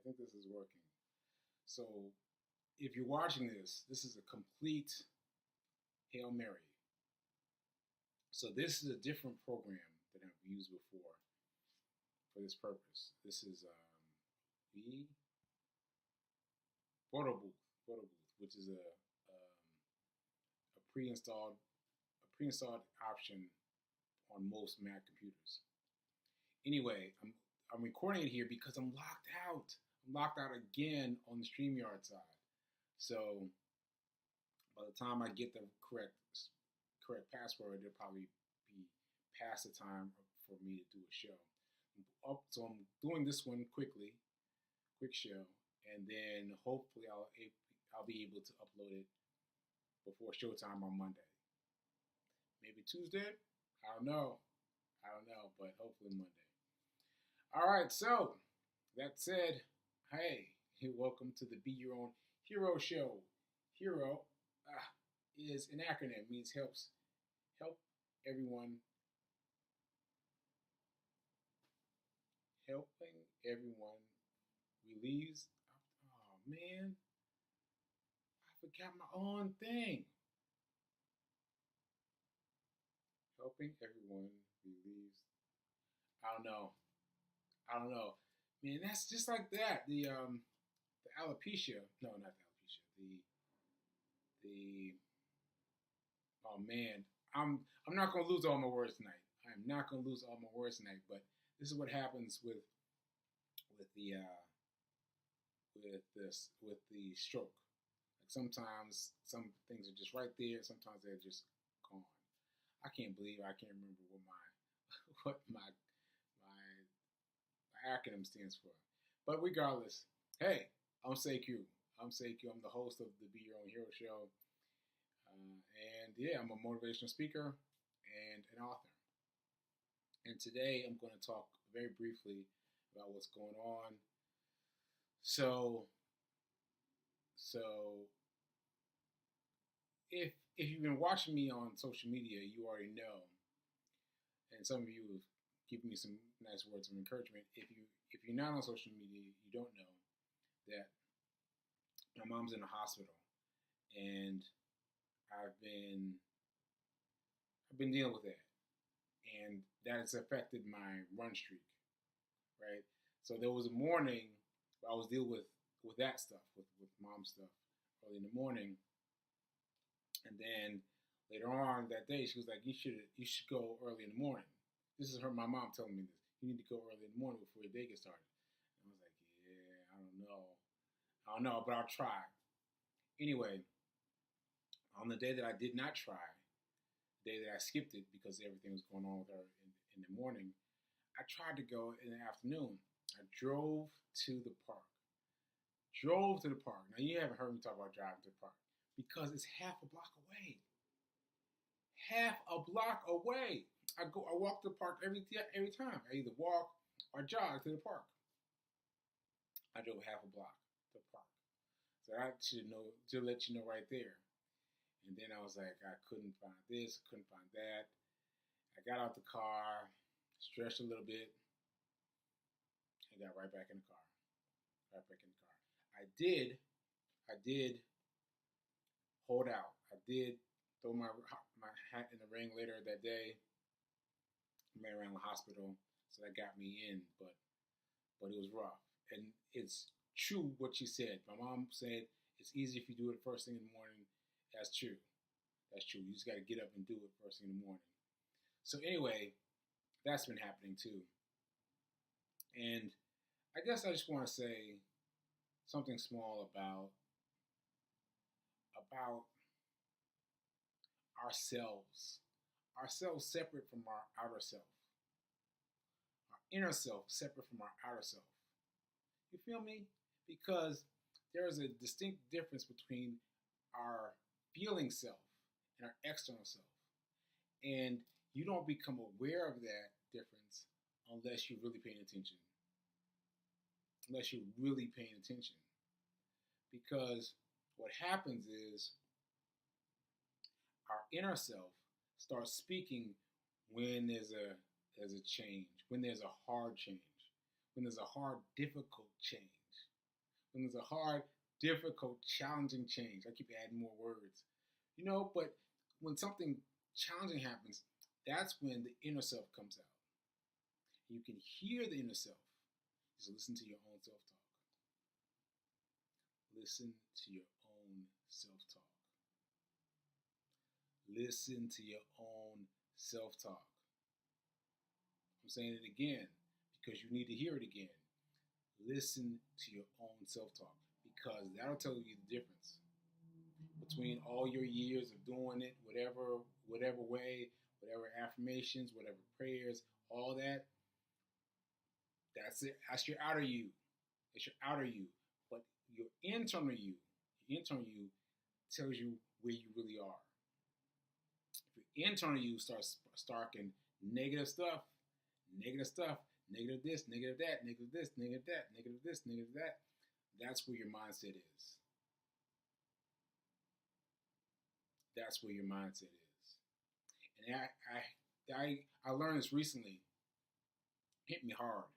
think this is working. So if you're watching this, this is a complete Hail Mary. So this is a different program that I've used before for this purpose. This is the Photo Booth, which is a pre-installed option on most Mac computers. Anyway, I'm recording it here because I'm locked out. I'm locked out again on the StreamYard side. So by the time I get the correct password, it'll probably be past the time for me to do a show. So I'm doing this one quick show, and then hopefully I'll be able to upload it before showtime on Monday. Maybe Tuesday? I don't know, but hopefully Monday. All right, so that said, hey, welcome to the Be Your Own Hero Show. Hero is an acronym, means help everyone, helping everyone relieves. Oh man, I forgot my own thing. Helping everyone relieves. I don't know. Man, that's just like that. The alopecia. No, not the alopecia. The oh man. I'm not gonna lose all my words tonight. I'm not gonna lose all my words tonight, but this is what happens with the with the stroke. Like sometimes some things are just right there, sometimes they're just gone. I can't believe I can't remember what my what my acronym stands for. But regardless, hey, I'm SayQ. I'm the host of the Be Your Own Hero Show. And yeah, I'm a motivational speaker and an author. And today I'm going to talk very briefly about what's going on. So if you've been watching me on social media, you already know, and some of you have given me some nice words of encouragement. If you're not on social media, you don't know that my mom's in the hospital, and I've been dealing with that, and that has affected my run streak, right? So there was a morning where I was dealing with that stuff, with mom stuff, early in the morning, and then later on that day, she was like, "You should go early in the morning." This is my mom telling me this. You need to go early in the morning before your day gets started. And I was like, yeah, I don't know, but I'll try. Anyway, on the day that I did not try, the day that I skipped it because everything was going on with her in the morning, I tried to go in the afternoon. I drove to the park. Now, you haven't heard me talk about driving to the park because it's half a block away. I walk to the park every time. I either walk or jog to the park. I drove half a block to the park. So I should let you know right there. And then I was like, I couldn't find this, couldn't find that. I got out the car, stretched a little bit, and got right back in the car. I did hold out. I did throw my hat in the ring later that day. I ran around the hospital, so that got me in, but it was rough. And it's true what she said. My mom said it's easy if you do it first thing in the morning. That's true. You just got to get up and do it first thing in the morning. So anyway, that's been happening too. And I guess I just want to say something small about ourselves. Ourselves separate from our outer self. Our inner self separate from our outer self. You feel me? Because there is a distinct difference between our feeling self and our external self. And you don't become aware of that difference unless you're really paying attention. Because what happens is our inner self starts speaking when there's a change, when there's a hard change, when there's a hard, difficult change. when there's a hard, difficult, challenging change. I keep adding more words, but when something challenging happens, that's when the inner self comes out. You can hear the inner self. Just listen to your own self talk. Listen to your own self talk. Listen to your own self talk. I'm saying it again because you need to hear it again. Listen to your own self talk because that'll tell you the difference between all your years of doing it, whatever way, whatever affirmations, whatever prayers, all that. That's it. That's your outer you. It's your outer you. But your internal you tells you where you really are. If your internal you starts starking negative stuff, negative this, negative that, negative this, negative that, negative this, negative that, that's where your mindset is. That's where your mindset is. And I learned this recently. Hit me hard.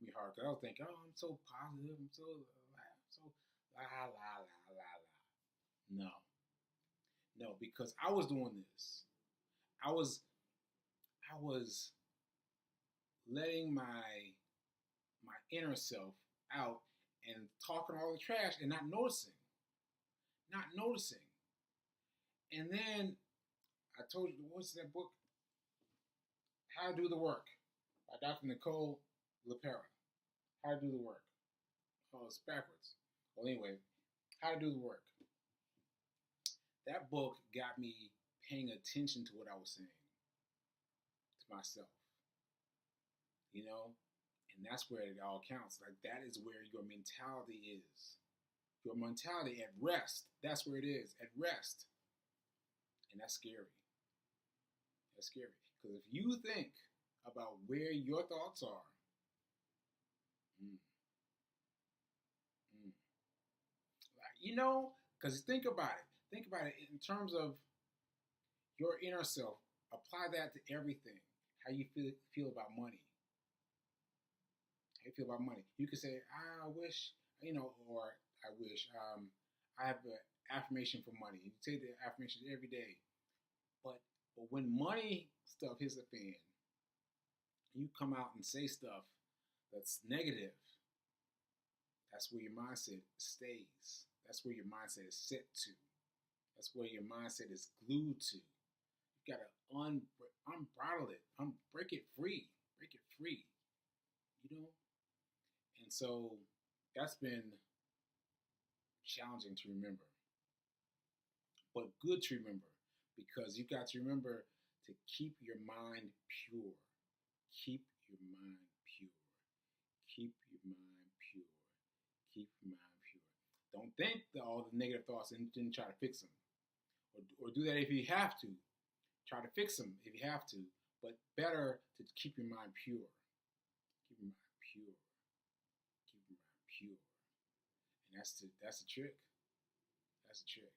Because I was thinking, oh, I'm so positive, I'm so la la la la la. No, because I was doing this. I was letting my inner self out and talking all the trash and not noticing. And then I told you, what's that book? How to Do the Work by Dr. Nicole LePera. How to Do the Work. Oh, it's backwards. Well, anyway, How to Do the Work. That book got me paying attention to what I was saying to myself. And that's where it all counts. Like, that is where your mentality is. Your mentality at rest. That's where it is, at rest. And that's scary. That's scary. Because if you think about where your thoughts are, because think about it. Think about it in terms of your inner self. Apply that to everything. How you feel about money. How you feel about money. You could say, I wish, or I wish, I have an affirmation for money. You say the affirmations every day. But when money stuff hits the fan, you come out and say stuff that's negative, that's where your mindset stays. That's where your mindset is set to. That's where your mindset is glued to. You gotta unbridle it, break it free. And so that's been challenging to remember, but good to remember, because you got to remember to keep your mind pure. Keep your mind pure. Keep your mind pure. Keep your mind pure. Don't think all the negative thoughts and then try to fix them. Or do that if you have to. Try to fix them if you have to. But better to keep your mind pure. Keep your mind pure. Keep your mind pure. And that's the trick. That's the trick.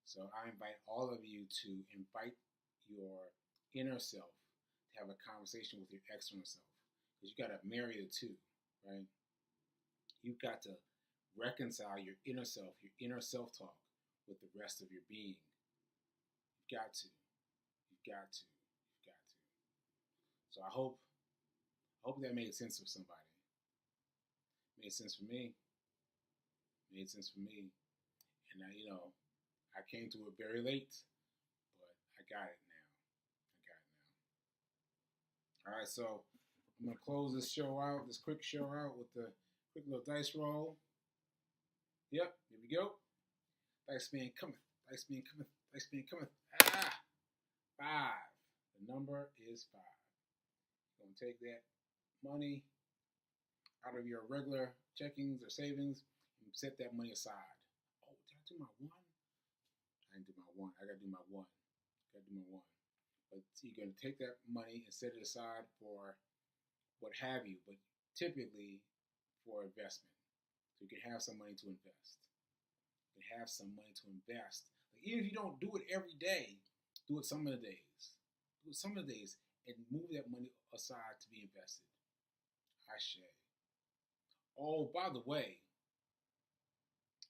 So I invite all of you to invite your inner self to have a conversation with your external self. Because you got to marry the two, right? You've got to reconcile your inner inner self-talk with the rest of your being. You've got to. So I hope that made sense for somebody. Made sense for me. And I came to it very late, but I got it now. All right, so I'm going to close this quick show out with the quick little dice roll. Yep, here we go. Dice man cometh. Ah! 5. The number is 5. You're going to take that money out of your regular checkings or savings and set that money aside. Oh, did I do my 1? I didn't do my 1. I got to do my 1. But you're going to take that money and set it aside for what have you, but typically for investment. So you can have some money to invest. Like, even if you don't do it every day, do it some of the days. And move that money aside to be invested. Ashe. Oh, by the way,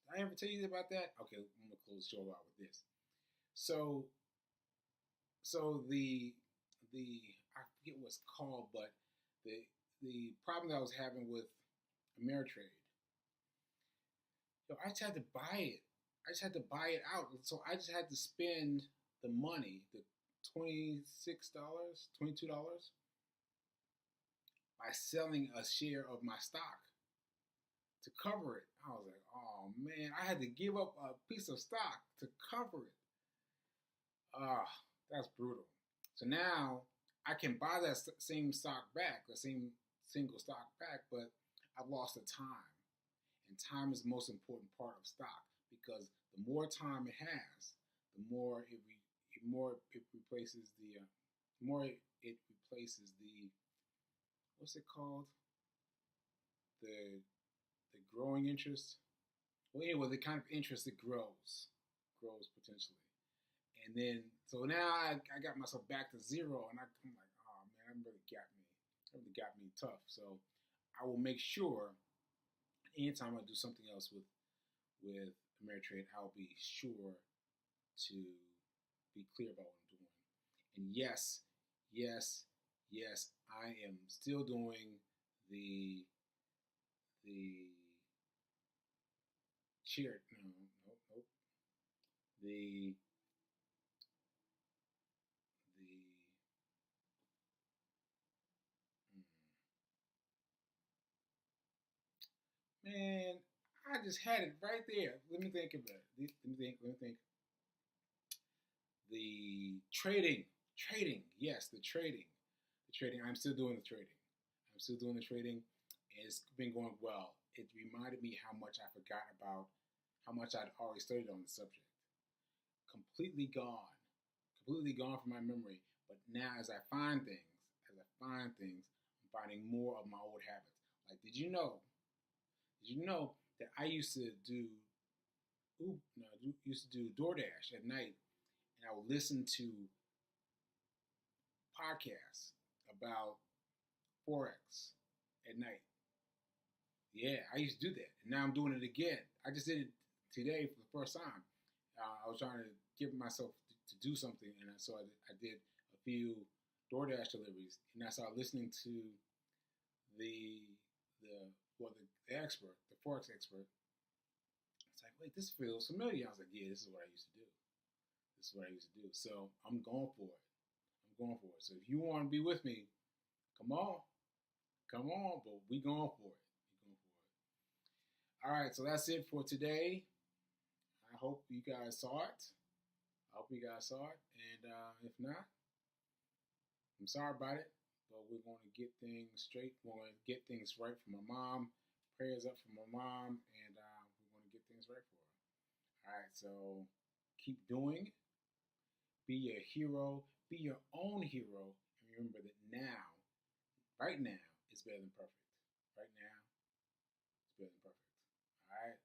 Did I ever tell you about that? Okay, I'm gonna close the show out with this. So, so the I forget what's called, but the the problem that I was having with Ameritrade, I just had to buy it. I just had to buy it out. So I just had to spend the money, the $26, $22, by selling a share of my stock to cover it. I was like, oh man, I had to give up a piece of stock to cover it. Ah, that's brutal. So now I can buy that same stock back, the same single stock back, but I've lost the time. And time is the most important part of stock because the more time it has, the more it replaces the replaces the what's it called, the the growing interest. Well, anyway, the kind of interest that grows potentially. And then so now I got myself back to zero, and I'm like, oh man, that really got me tough. So I will make sure anytime I do something else with Ameritrade, I'll be sure to be clear about what I'm doing. And yes, yes, yes, I am still doing the the cheer. No, nope, nope. The the mm, man, I just had it right there. Let me think about it. Let me think. Let me think. The trading. Yes, the trading. I'm still doing the trading. I'm still doing the trading, and it's been going well. It reminded me how much I forgot about how much I'd already studied on the subject. Completely gone from my memory. But now, as I find things, I'm finding more of my old habits. Like, did you know? Did you know that I used to do no, I used to do DoorDash at night, and I would listen to podcasts about forex at night. Yeah, I used to do that, and now I'm doing it again. I just did it today for the first time. I was trying to give myself to do something, and so I did a few DoorDash deliveries, and I started listening to the the expert, the forex expert. It's like, wait, this feels familiar. I was like, yeah, this is what I used to do. This is what I used to do. So I'm going for it. I'm going for it. So if you want to be with me, come on, come on. But we going for it. We going for it. All right. So that's it for today. I hope you guys saw it. I hope you guys saw it. And if not, I'm sorry about it. But we're going to get things straight. We're going to get things right for my mom. Prayers up for my mom, and we're going to get things right for her. All right. So keep doing. Be your hero. Be your own hero. And remember that now, right now, is better than perfect. Right now, it's better than perfect. All right?